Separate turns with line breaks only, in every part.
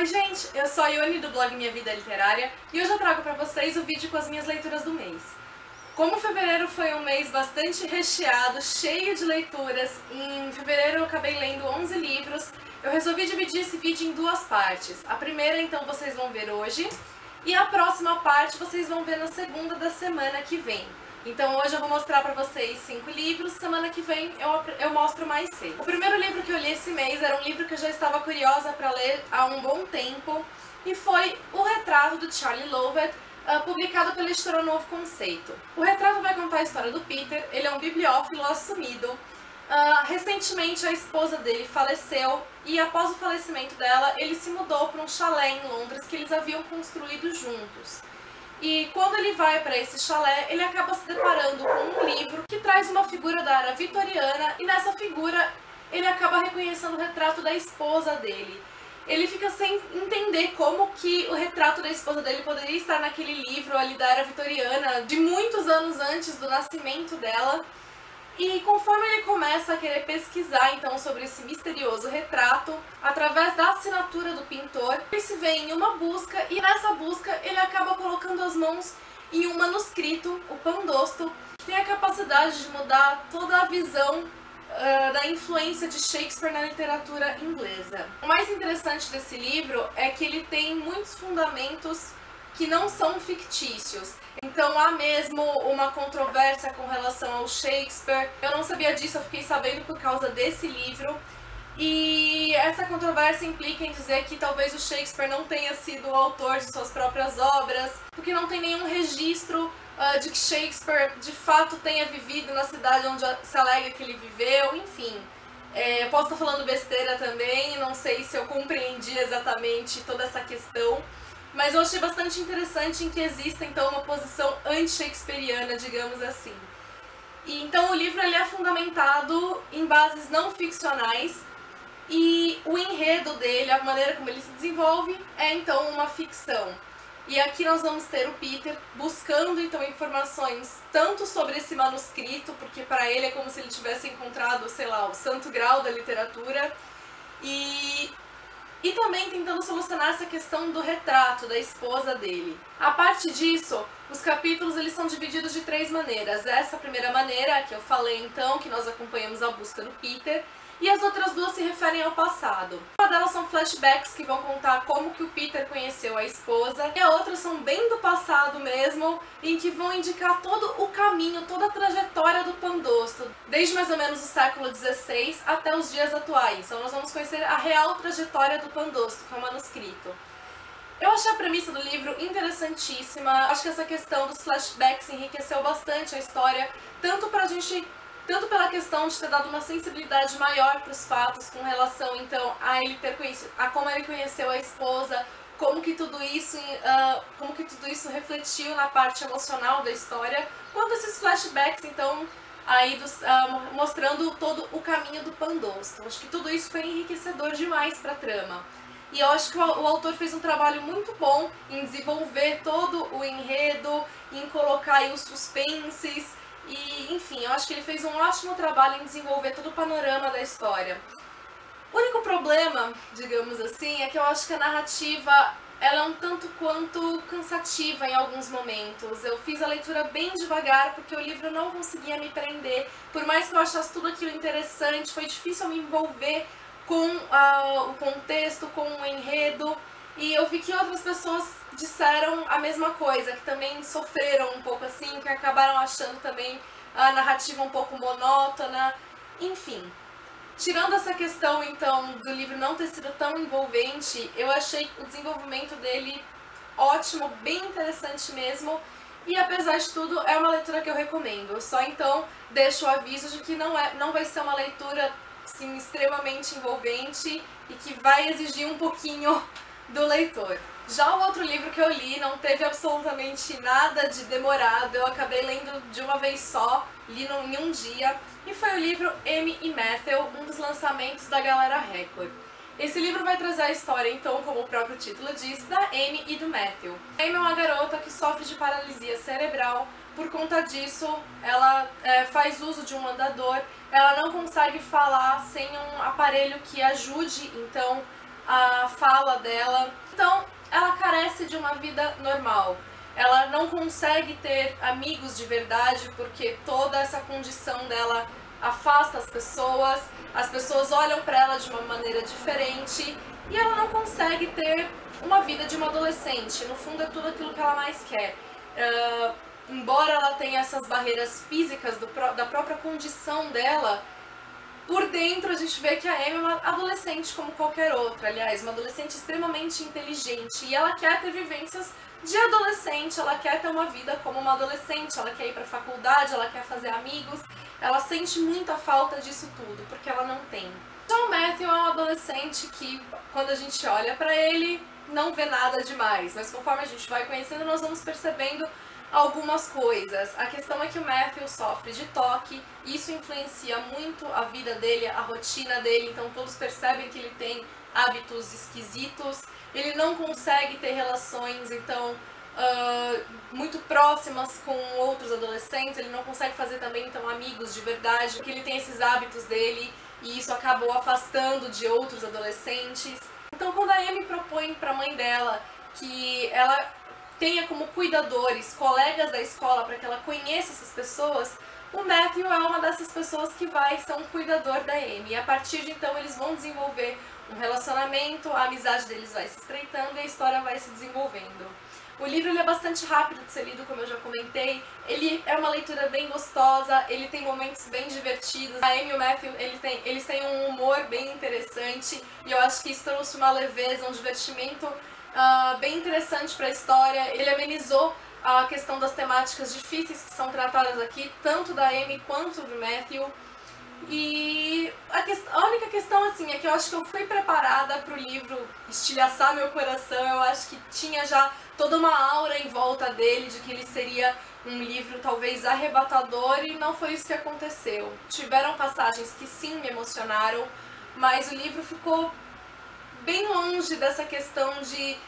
Oi gente, eu sou a Ione do blog Minha Vida Literária e hoje eu trago pra vocês o vídeo com as minhas leituras do mês. Como fevereiro foi um mês bastante recheado, cheio de leituras, em fevereiro eu acabei lendo 11 livros, eu resolvi dividir esse vídeo em duas partes. A primeira então vocês vão ver hoje e a próxima parte vocês vão ver na segunda da semana que vem. Então hoje eu vou mostrar pra vocês 5 livros, semana que vem eu mostro mais 6. O primeiro livro que eu li esse mês era um livro que eu já estava curiosa pra ler há um bom tempo e foi O Retrato do Charlie Lovett, publicado pela editora Novo Conceito. O retrato vai contar a história do Peter, ele é um bibliófilo assumido. Recentemente a esposa dele faleceu e após o falecimento dela ele se mudou para um chalé em Londres que eles haviam construído juntos. E quando ele vai para esse chalé, ele acaba se deparando com um livro que traz uma figura da era vitoriana e nessa figura ele acaba reconhecendo o retrato da esposa dele. Ele fica sem entender como que o retrato da esposa dele poderia estar naquele livro ali da era vitoriana, de muitos anos antes do nascimento dela. E conforme ele começa a querer pesquisar então sobre esse misterioso retrato, através da assinatura do pintor, ele se vê em uma busca e nessa busca ele acaba colocando as mãos em um manuscrito, o Pandosto, que tem a capacidade de mudar toda a visão da influência de Shakespeare na literatura inglesa. O mais interessante desse livro é que ele tem muitos fundamentos que não são fictícios. Então há mesmo uma controvérsia com relação ao Shakespeare. Eu não sabia disso, eu fiquei sabendo por causa desse livro. E essa controvérsia implica em dizer que talvez o Shakespeare não tenha sido o autor de suas próprias obras, porque não tem nenhum registro de que Shakespeare de fato tenha vivido na cidade onde se alega que ele viveu, enfim. Eu posso estar falando besteira também, não sei se eu compreendi exatamente toda essa questão. Mas eu achei bastante interessante em que exista então uma posição anti-shakespeariana, digamos assim. E então o livro ele é fundamentado em bases não ficcionais e o enredo dele, a maneira como ele se desenvolve, é então uma ficção. E aqui nós vamos ter o Peter buscando então informações tanto sobre esse manuscrito, porque para ele é como se ele tivesse encontrado, sei lá, o santo grau da literatura, e também tentando solucionar essa questão do retrato da esposa dele. A parte disso, os capítulos eles são divididos de 3 maneiras. Essa primeira maneira, que eu falei então, que nós acompanhamos a busca do Peter, e as outras 2 se referem ao passado. Uma delas são flashbacks que vão contar como que o Peter conheceu a esposa, e a outra são bem do passado mesmo, em que vão indicar todo o caminho, toda a trajetória do Pandosto, desde mais ou menos o século XVI até os dias atuais. Então nós vamos conhecer a real trajetória do Pandosto, que é o manuscrito. Eu achei a premissa do livro interessantíssima, acho que essa questão dos flashbacks enriqueceu bastante a história, tanto pela questão de ter dado uma sensibilidade maior para os fatos com relação então a ele ter conhecido, a como ele conheceu a esposa, como que tudo isso refletiu na parte emocional da história, quanto esses flashbacks então aí mostrando todo o caminho do Pandosto. Acho que tudo isso foi enriquecedor demais para a trama. E eu acho que o autor fez um trabalho muito bom em desenvolver todo o enredo, em colocar aí os suspenses. E, enfim, eu acho que ele fez um ótimo trabalho em desenvolver todo o panorama da história. O único problema, digamos assim, é que eu acho que a narrativa ela é um tanto quanto cansativa em alguns momentos. Eu fiz a leitura bem devagar porque o livro não conseguia me prender. Por mais que eu achasse tudo aquilo interessante, foi difícil me envolver com o contexto, com o enredo. E eu vi que outras pessoas disseram a mesma coisa, que também sofreram um pouco assim, que acabaram achando também a narrativa um pouco monótona, enfim. Tirando essa questão, então, do livro não ter sido tão envolvente, eu achei o desenvolvimento dele ótimo, bem interessante mesmo, e apesar de tudo, é uma leitura que eu recomendo. Eu só, então, deixo o aviso de que não vai ser uma leitura, assim, extremamente envolvente e que vai exigir um pouquinho do leitor. Já o outro livro que eu li não teve absolutamente nada de demorado, eu acabei lendo de uma vez só, li em um dia, e foi o livro Amy e Matthew, um dos lançamentos da Galera Record. Esse livro vai trazer a história, então, como o próprio título diz, da Amy e do Matthew. A Amy é uma garota que sofre de paralisia cerebral, por conta disso ela faz uso de um andador, ela não consegue falar sem um aparelho que ajude, então, a fala dela. Então, ela carece de uma vida normal. Ela não consegue ter amigos de verdade porque toda essa condição dela afasta as pessoas olham para ela de uma maneira diferente e ela não consegue ter uma vida de uma adolescente. No fundo é tudo aquilo que ela mais quer. Embora ela tenha essas barreiras físicas da própria condição dela, por dentro a gente vê que a Amy é uma adolescente como qualquer outra, aliás, uma adolescente extremamente inteligente e ela quer ter vivências de adolescente, ela quer ter uma vida como uma adolescente, ela quer ir pra faculdade, ela quer fazer amigos, ela sente muita falta disso tudo, porque ela não tem. Já o Matthew é um adolescente que, quando a gente olha pra ele, não vê nada demais, mas conforme a gente vai conhecendo, nós vamos percebendo algumas coisas. A questão é que o Matthew sofre de toque, isso influencia muito a vida dele, a rotina dele, então todos percebem que ele tem hábitos esquisitos, ele não consegue ter relações, então, muito próximas com outros adolescentes, ele não consegue fazer também, então, amigos de verdade, porque ele tem esses hábitos dele e isso acabou afastando de outros adolescentes. Então, quando a Amy propõe para a mãe dela que ela tenha como cuidadores colegas da escola para que ela conheça essas pessoas, o Matthew é uma dessas pessoas que vai ser um cuidador da Amy. E a partir de então eles vão desenvolver um relacionamento, a amizade deles vai se estreitando e a história vai se desenvolvendo. O livro ele é bastante rápido de ser lido, como eu já comentei, ele é uma leitura bem gostosa, ele tem momentos bem divertidos. A Amy e o Matthew, eles têm um humor bem interessante e eu acho que isso trouxe uma leveza, um divertimento bem interessante para a história. Ele amenizou a questão das temáticas difíceis que são tratadas aqui, tanto da Amy quanto do Matthew. E a única questão assim é que eu acho que eu fui preparada para o livro estilhaçar meu coração. Eu acho que tinha já toda uma aura em volta dele de que ele seria um livro talvez arrebatador e não foi isso que aconteceu. Tiveram passagens que sim me emocionaram, mas o livro ficou bem longe dessa questão de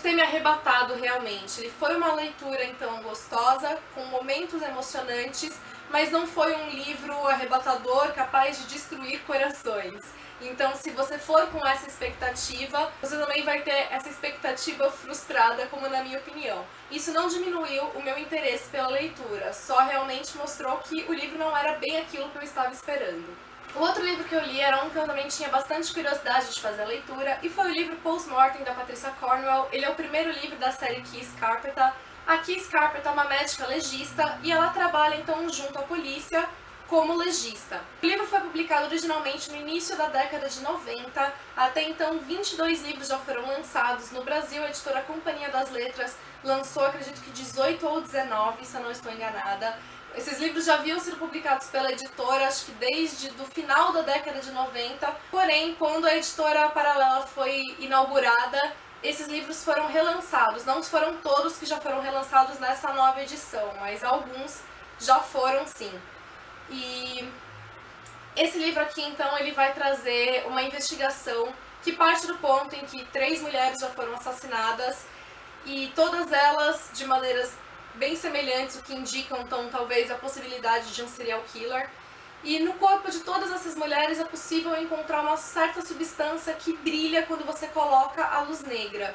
ter me arrebatado realmente. Ele foi uma leitura então gostosa, com momentos emocionantes, mas não foi um livro arrebatador capaz de destruir corações. Então, se você for com essa expectativa, você também vai ter essa expectativa frustrada, como na minha opinião. Isso não diminuiu o meu interesse pela leitura, só realmente mostrou que o livro não era bem aquilo que eu estava esperando. O outro livro que eu li era um que eu também tinha bastante curiosidade de fazer a leitura, e foi o livro Post-Mortem, da Patricia Cornwell. Ele é o primeiro livro da série Kiss Carpenter. A Kiss Carpenter é uma médica legista e ela trabalha então junto à polícia como legista. O livro foi publicado originalmente no início da década de 90, até então 22 livros já foram lançados. No Brasil, a editora Companhia das Letras lançou, acredito que 18 ou 19, se eu não estou enganada. Esses livros já haviam sido publicados pela editora, acho que desde o final da década de 90, porém, quando a editora paralela foi inaugurada, esses livros foram relançados. Não foram todos que já foram relançados nessa nova edição, mas alguns já foram sim. E esse livro aqui, então, ele vai trazer uma investigação que parte do ponto em que 3 mulheres já foram assassinadas e todas elas de maneiras bem semelhantes, o que indicam, então, talvez a possibilidade de um serial killer. E no corpo de todas essas mulheres é possível encontrar uma certa substância que brilha quando você coloca a luz negra.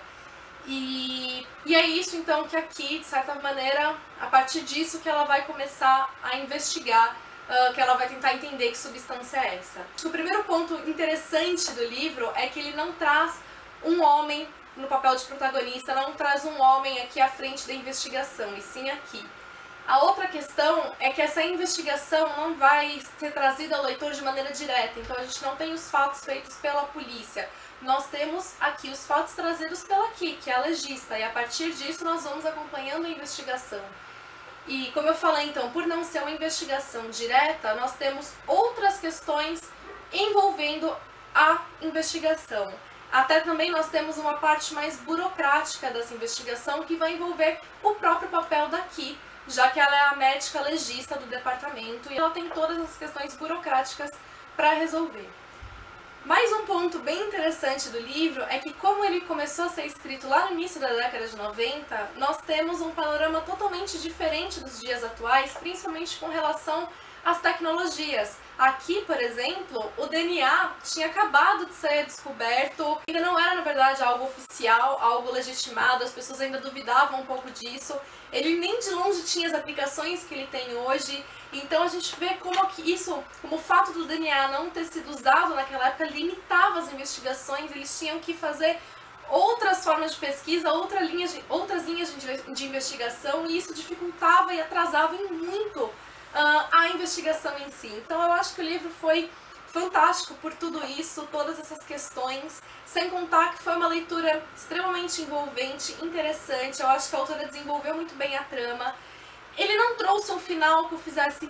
E é isso, então, que aqui, de certa maneira, a partir disso que ela vai começar a investigar, que ela vai tentar entender que substância é essa. Acho que o primeiro ponto interessante do livro é que ele não traz um homem no papel de protagonista, não traz um homem aqui à frente da investigação, e sim aqui. A outra questão é que essa investigação não vai ser trazida ao leitor de maneira direta, então a gente não tem os fatos feitos pela polícia. Nós temos aqui os fatos trazidos pela Ki, que é a legista, e a partir disso nós vamos acompanhando a investigação. E como eu falei, então, por não ser uma investigação direta, nós temos outras questões envolvendo a investigação. Até também nós temos uma parte mais burocrática dessa investigação que vai envolver o próprio papel da Ki, já que ela é a médica legista do departamento e ela tem todas as questões burocráticas para resolver. Mais um ponto bem interessante do livro é que, como ele começou a ser escrito lá no início da década de 90, nós temos um panorama totalmente diferente dos dias atuais, principalmente com relação as tecnologias. Aqui, por exemplo, o DNA tinha acabado de ser descoberto, ainda não era, na verdade, algo oficial, algo legitimado, as pessoas ainda duvidavam um pouco disso. Ele nem de longe tinha as aplicações que ele tem hoje, então a gente vê como que isso, como o fato do DNA não ter sido usado naquela época, limitava as investigações, eles tinham que fazer outras formas de pesquisa, outras linhas de investigação, e isso dificultava e atrasava em muito a investigação em si. Então eu acho que o livro foi fantástico por tudo isso, todas essas questões, sem contar que foi uma leitura extremamente envolvente, interessante. Eu acho que a autora desenvolveu muito bem a trama. Ele não trouxe um final que eu fizesse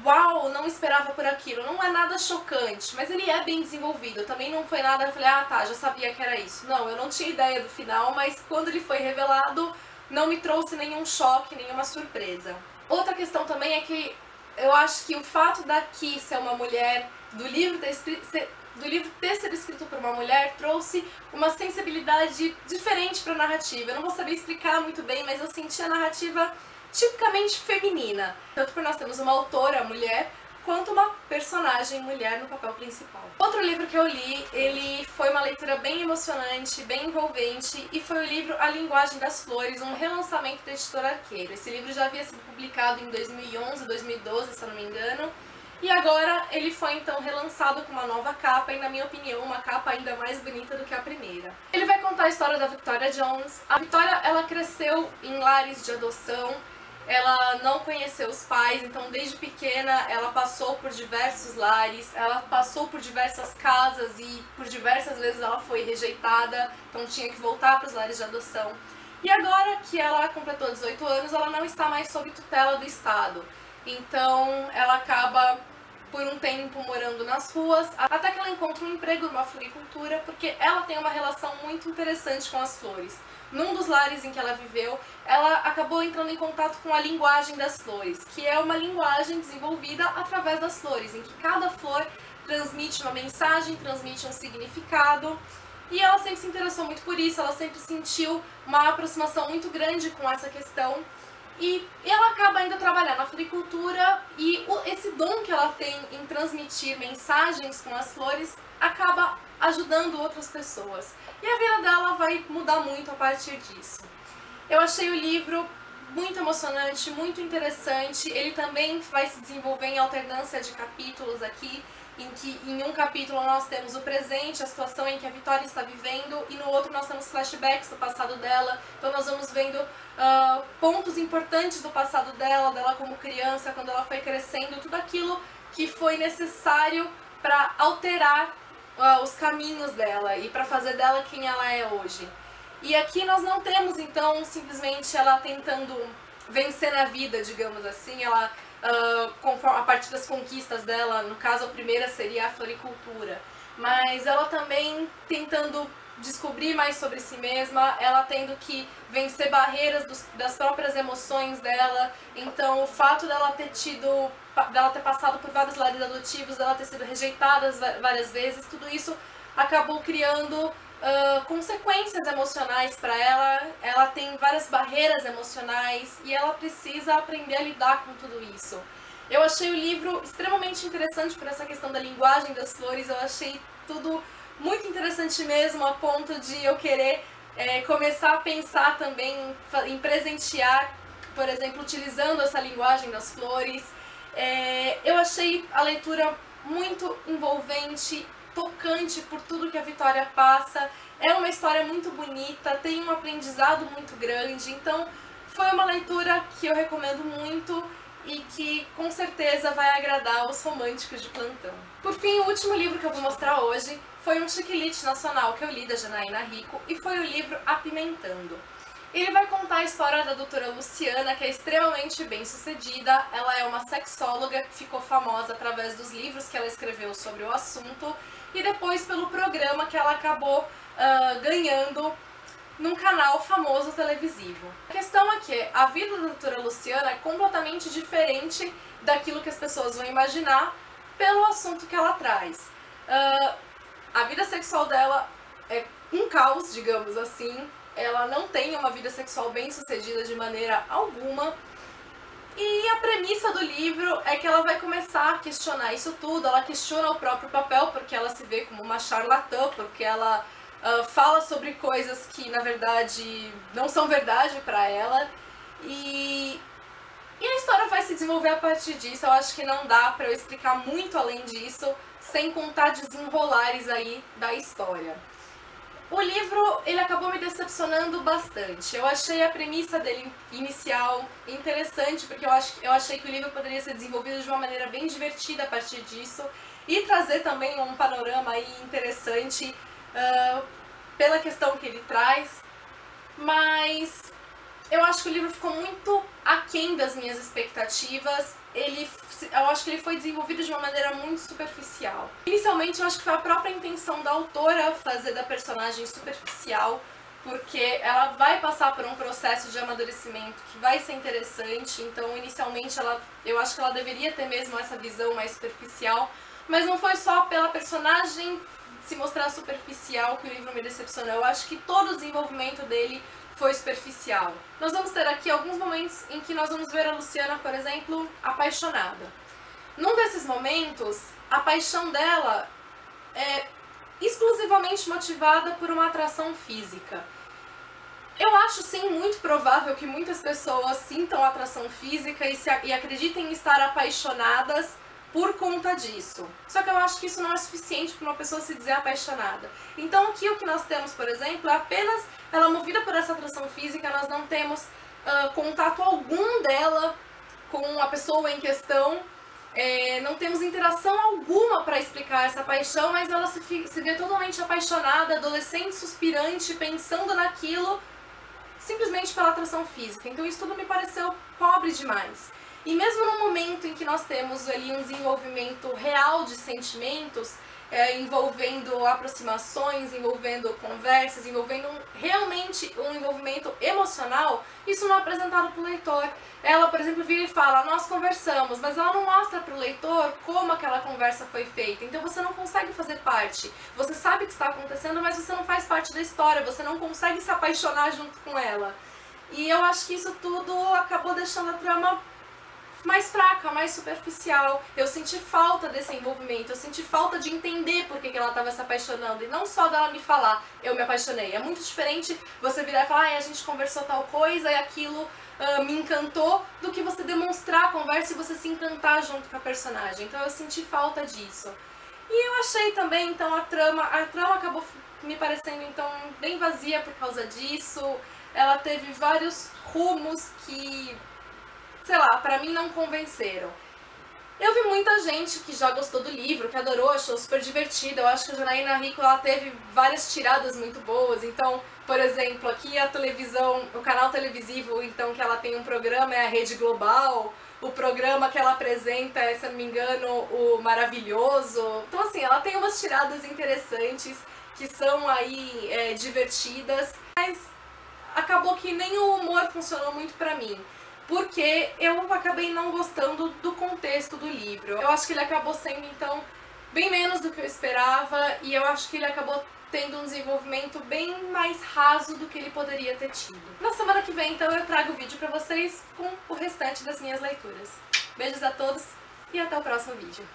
uau, não esperava por aquilo. Não é nada chocante, mas ele é bem desenvolvido. Também não foi nada, eu falei, ah tá, já sabia que era isso. Não, eu não tinha ideia do final, mas quando ele foi revelado, não me trouxe nenhum choque, nenhuma surpresa. Outra questão também é que eu acho que o fato da Ki ser uma mulher, do livro ter sido escrito por uma mulher, trouxe uma sensibilidade diferente para a narrativa. Eu não vou saber explicar muito bem, mas eu senti a narrativa tipicamente feminina. Tanto por nós temos uma autora mulher, quanto uma personagem mulher no papel principal. Outro livro que eu li, ele foi uma leitura bem emocionante, bem envolvente, e foi o livro A Linguagem das Flores, um relançamento da editora Arqueiro. Esse livro já havia sido publicado em 2011, 2012, se eu não me engano, e agora ele foi então relançado com uma nova capa, e na minha opinião, uma capa ainda mais bonita do que a primeira. Ele vai contar a história da Victoria Jones. A Victoria, ela cresceu em lares de adoção, ela não conheceu os pais, então desde pequena ela passou por diversos lares, ela passou por diversas casas e por diversas vezes ela foi rejeitada, então tinha que voltar para os lares de adoção. E agora que ela completou 18 anos, ela não está mais sob tutela do Estado, então ela acaba por um tempo morando nas ruas, até que ela encontra um emprego numa floricultura, porque ela tem uma relação muito interessante com as flores. Num dos lares em que ela viveu, ela acabou entrando em contato com a linguagem das flores, que é uma linguagem desenvolvida através das flores, em que cada flor transmite uma mensagem, transmite um significado, e ela sempre se interessou muito por isso, ela sempre sentiu uma aproximação muito grande com essa questão, e ela acaba ainda trabalhando na floricultura, e esse dom que ela tem em transmitir mensagens com as flores acaba ajudando outras pessoas. E a vida dela vai mudar muito a partir disso. Eu achei o livro muito emocionante, muito interessante. Ele também vai se desenvolver em alternância de capítulos aqui, em que em um capítulo nós temos o presente, a situação em que a Victoria está vivendo, e no outro nós temos flashbacks do passado dela. Então nós vamos vendo pontos importantes do passado dela como criança, quando ela foi crescendo, tudo aquilo que foi necessário para alterar os caminhos dela e para fazer dela quem ela é hoje. E aqui nós não temos então simplesmente ela tentando vencer na vida, digamos assim, ela a partir das conquistas dela, no caso a primeira seria a floricultura, mas ela também tentando descobrir mais sobre si mesma, ela tendo que vencer barreiras das próprias emoções dela. Então o fato dela ter passado por vários lares adotivos, dela ter sido rejeitada várias vezes, tudo isso acabou criando consequências emocionais para ela. Ela tem várias barreiras emocionais e ela precisa aprender a lidar com tudo isso. Eu achei o livro extremamente interessante por essa questão da linguagem das flores, eu achei tudo muito interessante mesmo, a ponto de eu querer começar a pensar também em presentear, por exemplo, utilizando essa linguagem das flores. Eu achei a leitura muito envolvente, tocante por tudo que a Victoria passa. É uma história muito bonita, tem um aprendizado muito grande, então foi uma leitura que eu recomendo muito e que com certeza vai agradar os românticos de plantão. Por fim, o último livro que eu vou mostrar hoje foi um chiquilite nacional que eu li da Janaína Rico, e foi o livro Apimentando. Ele vai contar a história da doutora Luciana, que é extremamente bem sucedida. Ela é uma sexóloga que ficou famosa através dos livros que ela escreveu sobre o assunto e depois pelo programa que ela acabou ganhando num canal famoso televisivo. A questão é que a vida da doutora Luciana é completamente diferente daquilo que as pessoas vão imaginar pelo assunto que ela traz. A vida sexual dela é um caos, digamos assim. Ela não tem uma vida sexual bem sucedida de maneira alguma. E a premissa do livro é que ela vai começar a questionar isso tudo, ela questiona o próprio papel, porque ela se vê como uma charlatã, porque ela fala sobre coisas que na verdade não são verdade pra ela. E a história vai se desenvolver a partir disso. Eu acho que não dá pra eu explicar muito além disso, sem contar desenrolares aí da história. O livro, ele acabou me decepcionando bastante. Eu achei a premissa dele inicial interessante, porque eu achei que o livro poderia ser desenvolvido de uma maneira bem divertida a partir disso e trazer também um panorama aí interessante pela questão que ele traz. Mas eu acho que o livro ficou muito aquém das minhas expectativas. Eu acho que ele foi desenvolvido de uma maneira muito superficial. Inicialmente, eu acho que foi a própria intenção da autora fazer da personagem superficial, porque ela vai passar por um processo de amadurecimento que vai ser interessante. Então, inicialmente, eu acho que ela deveria ter mesmo essa visão mais superficial, mas não foi só pela personagem se mostrar superficial que o livro me decepcionou. Eu acho que todo o desenvolvimento dele foi superficial. Nós vamos ter aqui alguns momentos em que nós vamos ver a Luciana, por exemplo, apaixonada. Num desses momentos, a paixão dela é exclusivamente motivada por uma atração física. Eu acho sim muito provável que muitas pessoas sintam atração física e acreditem estar apaixonadas por conta disso. Só que eu acho que isso não é suficiente para uma pessoa se dizer apaixonada. Então aqui o que nós temos, por exemplo, é apenas ela movida por essa atração física, nós não temos contato algum dela com a pessoa em questão, não temos interação alguma para explicar essa paixão, mas ela se vê totalmente apaixonada, adolescente, suspirante, pensando naquilo, simplesmente pela atração física. Então isso tudo me pareceu pobre demais. E mesmo no momento em que nós temos ali um desenvolvimento real de sentimentos, envolvendo aproximações, envolvendo conversas, envolvendo realmente um envolvimento emocional, isso não é apresentado para o leitor. Ela, por exemplo, vira e fala, nós conversamos, mas ela não mostra para o leitor como aquela conversa foi feita. Então você não consegue fazer parte. Você sabe o que está acontecendo, mas você não faz parte da história, você não consegue se apaixonar junto com ela. E eu acho que isso tudo acabou deixando a trama mais fraca, mais superficial. Eu senti falta desse envolvimento, eu senti falta de entender por que ela estava se apaixonando, e não só dela me falar, eu me apaixonei. É muito diferente você virar e falar, a gente conversou tal coisa e aquilo me encantou, do que você demonstrar a conversa e você se encantar junto com a personagem. Então eu senti falta disso. E eu achei também, então, a trama acabou me parecendo, então, bem vazia por causa disso. Ela teve vários rumos que, sei lá, pra mim não convenceram. Eu vi muita gente que já gostou do livro, que adorou, achou super divertido. Eu acho que a Janaína Rico, ela teve várias tiradas muito boas. Então, por exemplo, aqui a televisão, o canal televisivo, então, que ela tem um programa é a Rede Global. O programa que ela apresenta é, se não me engano, o Maravilhoso. Então, assim, ela tem umas tiradas interessantes, que são aí divertidas. Mas acabou que nem o humor funcionou muito pra mim, porque eu acabei não gostando do contexto do livro. Eu acho que ele acabou sendo, então, bem menos do que eu esperava, e eu acho que ele acabou tendo um desenvolvimento bem mais raso do que ele poderia ter tido. Na semana que vem, então, eu trago vídeo pra vocês com o restante das minhas leituras. Beijos a todos e até o próximo vídeo.